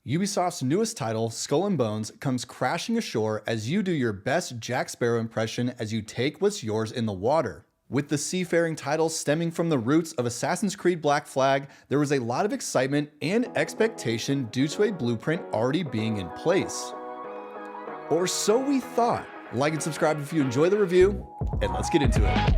Ubisoft's newest title, Skull and Bones, comes crashing ashore as you do your best Jack Sparrow impression as you take what's yours in the water. With the seafaring title stemming from the roots of Assassin's Creed Black Flag, there was a lot of excitement and expectation due to a blueprint already being in place. Or so we thought. Like and subscribe if you enjoy the review, and let's get into it.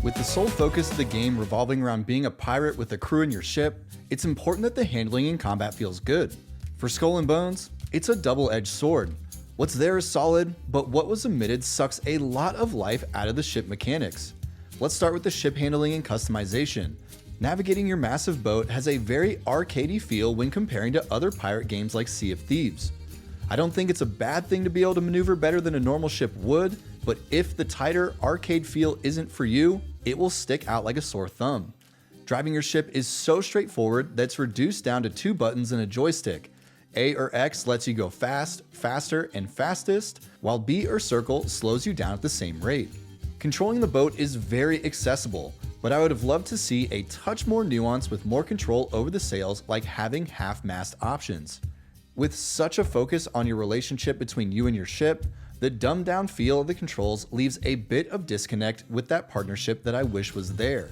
With the sole focus of the game revolving around being a pirate with a crew in your ship, it's important that the handling in combat feels good. For Skull and Bones, it's a double-edged sword. What's there is solid, but what was omitted sucks a lot of life out of the ship mechanics. Let's start with the ship handling and customization. Navigating your massive boat has a very arcadey feel when comparing to other pirate games like Sea of Thieves. I don't think it's a bad thing to be able to maneuver better than a normal ship would, but if the tighter arcade feel isn't for you, it will stick out like a sore thumb. Driving your ship is so straightforward that it's reduced down to 2 buttons and a joystick. A or X lets you go fast, faster, and fastest, while B or circle slows you down at the same rate. Controlling the boat is very accessible, but I would have loved to see a touch more nuance with more control over the sails, like having half-mast options. With such a focus on your relationship between you and your ship, the dumbed down feel of the controls leaves a bit of disconnect with that partnership that I wish was there.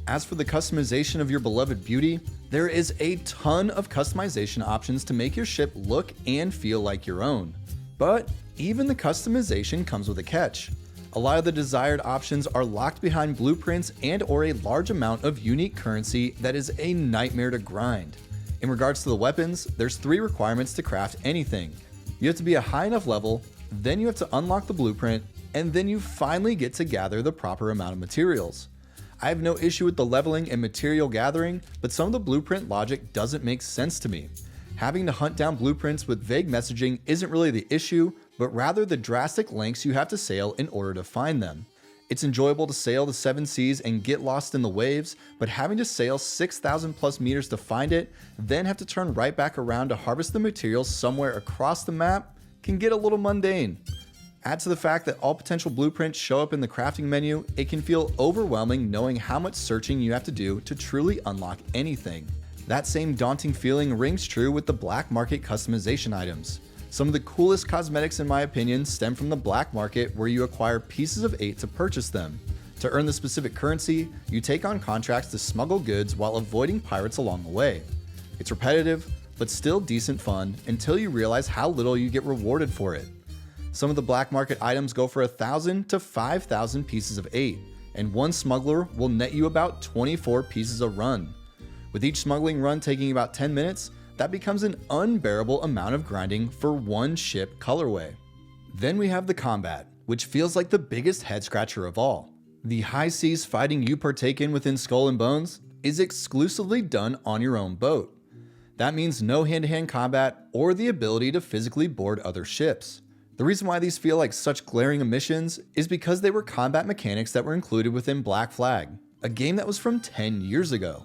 As for the customization of your beloved beauty, there is a ton of customization options to make your ship look and feel like your own. But even the customization comes with a catch. A lot of the desired options are locked behind blueprints and or a large amount of unique currency that is a nightmare to grind. In regards to the weapons, there's 3 requirements to craft anything. You have to be a high enough level, then you have to unlock the blueprint, and then you finally get to gather the proper amount of materials. I have no issue with the leveling and material gathering, but some of the blueprint logic doesn't make sense to me. Having to hunt down blueprints with vague messaging isn't really the issue, but rather the drastic lengths you have to sail in order to find them. It's enjoyable to sail the 7 seas and get lost in the waves, but having to sail 6,000 plus meters to find it, then have to turn right back around to harvest the materials somewhere across the map, can get a little mundane. Add to the fact that all potential blueprints show up in the crafting menu, it can feel overwhelming knowing how much searching you have to do to truly unlock anything. That same daunting feeling rings true with the black market customization items. Some of the coolest cosmetics in my opinion stem from the black market, where you acquire pieces of 8 to purchase them. To earn the specific currency, you take on contracts to smuggle goods while avoiding pirates along the way. It's repetitive, but still decent fun until you realize how little you get rewarded for it. Some of the black market items go for 1,000 to 5,000 pieces of 8, and one smuggler will net you about 24 pieces a run. With each smuggling run taking about 10 minutes, that becomes an unbearable amount of grinding for one ship colorway. Then we have the combat, which feels like the biggest head scratcher of all. The high seas fighting you partake in within Skull and Bones is exclusively done on your own boat. That means no hand-to-hand combat or the ability to physically board other ships. The reason why these feel like such glaring omissions is because they were combat mechanics that were included within Black Flag, a game that was from 10 years ago.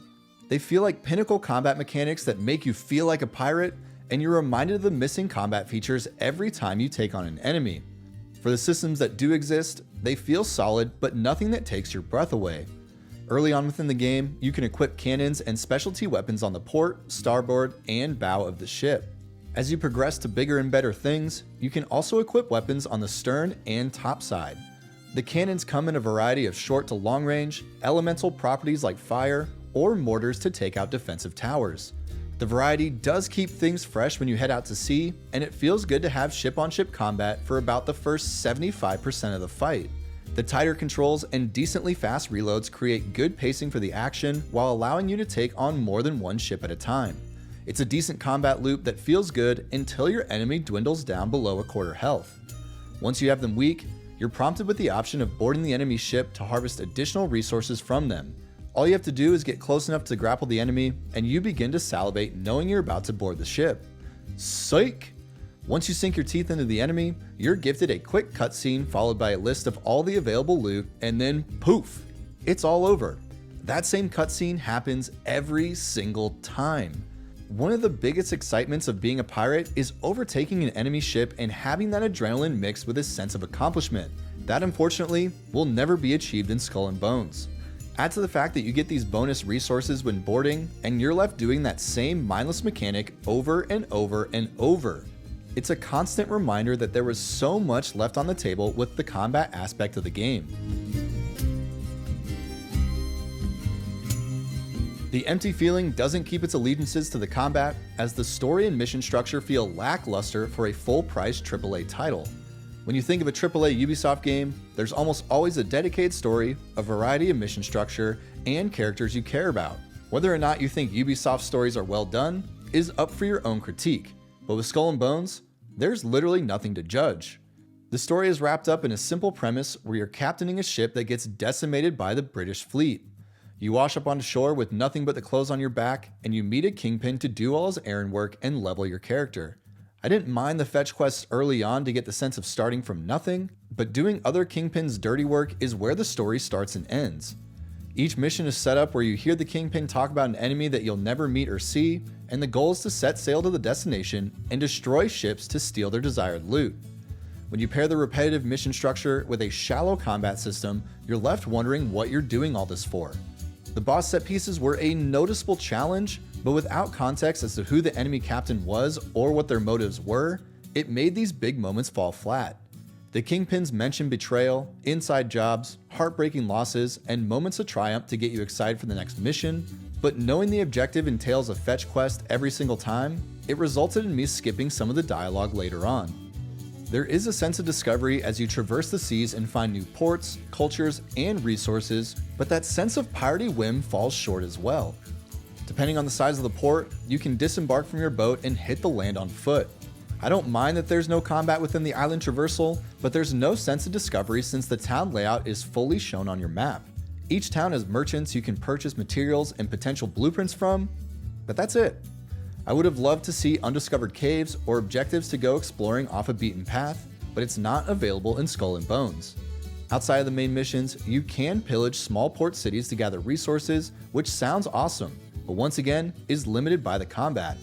They feel like pinnacle combat mechanics that make you feel like a pirate, and you're reminded of the missing combat features every time you take on an enemy. For the systems that do exist, they feel solid, but nothing that takes your breath away. Early on within the game, you can equip cannons and specialty weapons on the port, starboard, and bow of the ship. As you progress to bigger and better things, you can also equip weapons on the stern and top side. The cannons come in a variety of short to long range, elemental properties like fire, or mortars to take out defensive towers. The variety does keep things fresh when you head out to sea, and it feels good to have ship-on-ship combat for about the first 75% of the fight. The tighter controls and decently fast reloads create good pacing for the action while allowing you to take on more than one ship at a time. It's a decent combat loop that feels good until your enemy dwindles down below a quarter health. Once you have them weak, you're prompted with the option of boarding the enemy ship to harvest additional resources from them. All you have to do is get close enough to grapple the enemy, and you begin to salivate knowing you're about to board the ship. Psych! Once you sink your teeth into the enemy, you're gifted a quick cutscene followed by a list of all the available loot, and then poof! It's all over. That same cutscene happens every single time. One of the biggest excitements of being a pirate is overtaking an enemy ship and having that adrenaline mixed with a sense of accomplishment. That unfortunately will never be achieved in Skull and Bones. Add to the fact that you get these bonus resources when boarding, and you're left doing that same mindless mechanic over and over and over. It's a constant reminder that there was so much left on the table with the combat aspect of the game. The empty feeling doesn't keep its allegiances to the combat, as the story and mission structure feel lackluster for a full-price AAA title. When you think of a AAA Ubisoft game, there's almost always a dedicated story, a variety of mission structure, and characters you care about. Whether or not you think Ubisoft stories are well done is up for your own critique, but with Skull and Bones, there's literally nothing to judge. The story is wrapped up in a simple premise where you're captaining a ship that gets decimated by the British fleet. You wash up onto shore with nothing but the clothes on your back, and you meet a kingpin to do all his errand work and level your character. I didn't mind the fetch quests early on to get the sense of starting from nothing, but doing other kingpins' dirty work is where the story starts and ends. Each mission is set up where you hear the kingpin talk about an enemy that you'll never meet or see, and the goal is to set sail to the destination and destroy ships to steal their desired loot. When you pair the repetitive mission structure with a shallow combat system, you're left wondering what you're doing all this for. The boss set pieces were a noticeable challenge, but without context as to who the enemy captain was or what their motives were, it made these big moments fall flat. The kingpins mention betrayal, inside jobs, heartbreaking losses, and moments of triumph to get you excited for the next mission, but knowing the objective entails a fetch quest every single time, it resulted in me skipping some of the dialogue later on. There is a sense of discovery as you traverse the seas and find new ports, cultures, and resources, but that sense of piratey whim falls short as well. Depending on the size of the port, you can disembark from your boat and hit the land on foot. I don't mind that there's no combat within the island traversal, but there's no sense of discovery since the town layout is fully shown on your map. Each town has merchants you can purchase materials and potential blueprints from, but that's it. I would have loved to see undiscovered caves or objectives to go exploring off a beaten path, but it's not available in Skull and Bones. Outside of the main missions, you can pillage small port cities to gather resources, which sounds awesome, but once again is limited by the combat.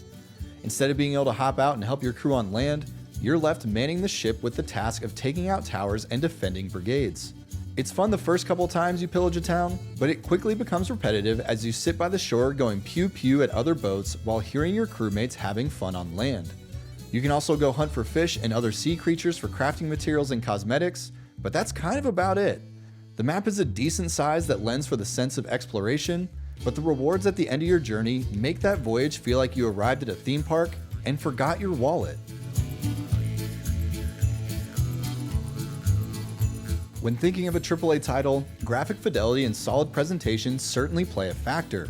Instead of being able to hop out and help your crew on land, you're left manning the ship with the task of taking out towers and defending brigades. It's fun the first couple times you pillage a town, but it quickly becomes repetitive as you sit by the shore going pew pew at other boats while hearing your crewmates having fun on land. You can also go hunt for fish and other sea creatures for crafting materials and cosmetics, but that's kind of about it. The map is a decent size that lends for the sense of exploration, but the rewards at the end of your journey make that voyage feel like you arrived at a theme park and forgot your wallet. When thinking of a AAA title, graphic fidelity and solid presentation certainly play a factor.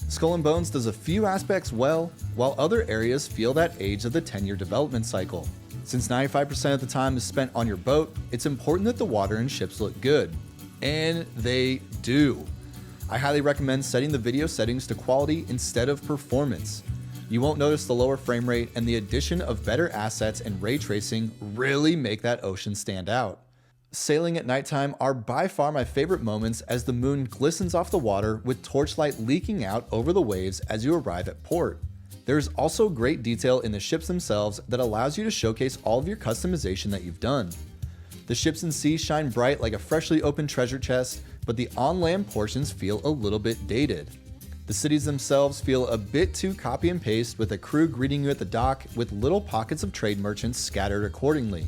Skull and Bones does a few aspects well, while other areas feel that age of the 10-year development cycle. Since 95% of the time is spent on your boat, it's important that the water and ships look good. And they do. I highly recommend setting the video settings to quality instead of performance. You won't notice the lower frame rate, and the addition of better assets and ray tracing really make that ocean stand out. Sailing at nighttime are by far my favorite moments as the moon glistens off the water with torchlight leaking out over the waves as you arrive at port. There is also great detail in the ships themselves that allows you to showcase all of your customization that you've done. The ships and sea shine bright like a freshly opened treasure chest, but the on-land portions feel a little bit dated. The cities themselves feel a bit too copy and paste, with a crew greeting you at the dock with little pockets of trade merchants scattered accordingly.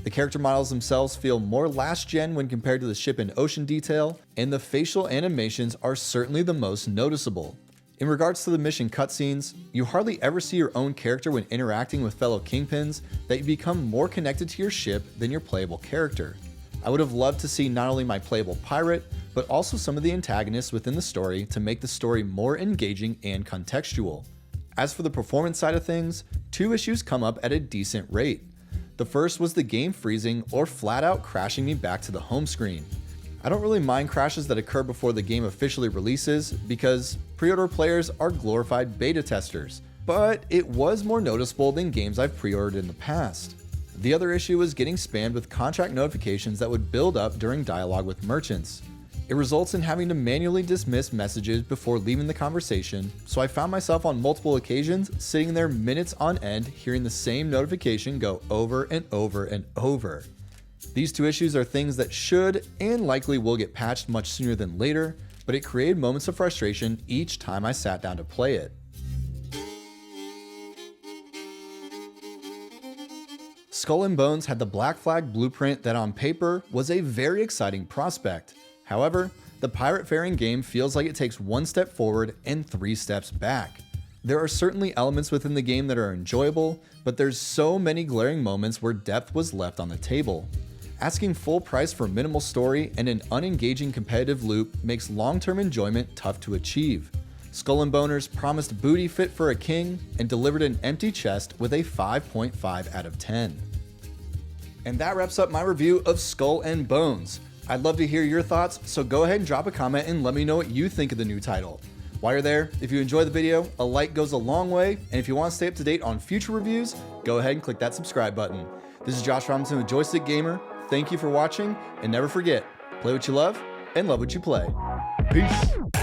The character models themselves feel more last gen when compared to the ship and ocean detail, and the facial animations are certainly the most noticeable. In regards to the mission cutscenes, you hardly ever see your own character when interacting with fellow kingpins, that you become more connected to your ship than your playable character. I would have loved to see not only my playable pirate, but also some of the antagonists within the story to make the story more engaging and contextual. As for the performance side of things, two issues come up at a decent rate. The first was the game freezing or flat out crashing me back to the home screen. I don't really mind crashes that occur before the game officially releases because pre-order players are glorified beta testers, but it was more noticeable than games I've pre-ordered in the past. The other issue was getting spammed with contract notifications that would build up during dialogue with merchants. It results in having to manually dismiss messages before leaving the conversation, so I found myself on multiple occasions sitting there minutes on end hearing the same notification go over and over and over. These two issues are things that should and likely will get patched much sooner than later, but it created moments of frustration each time I sat down to play it. Skull and Bones had the Black Flag blueprint that on paper was a very exciting prospect. However, the pirate faring game feels like it takes one step forward and 3 steps back. There are certainly elements within the game that are enjoyable, but there's so many glaring moments where depth was left on the table. Asking full price for minimal story and an unengaging competitive loop makes long-term enjoyment tough to achieve. Skull and Boners promised booty fit for a king and delivered an empty chest with a 5.5 out of 10. And that wraps up my review of Skull and Bones. I'd love to hear your thoughts, so go ahead and drop a comment and let me know what you think of the new title. While you're there, if you enjoy the video, a like goes a long way, and if you want to stay up to date on future reviews, go ahead and click that subscribe button. This is Josh Robinson with Joystick Gamer. Thank you for watching, and never forget, play what you love and love what you play. Peace.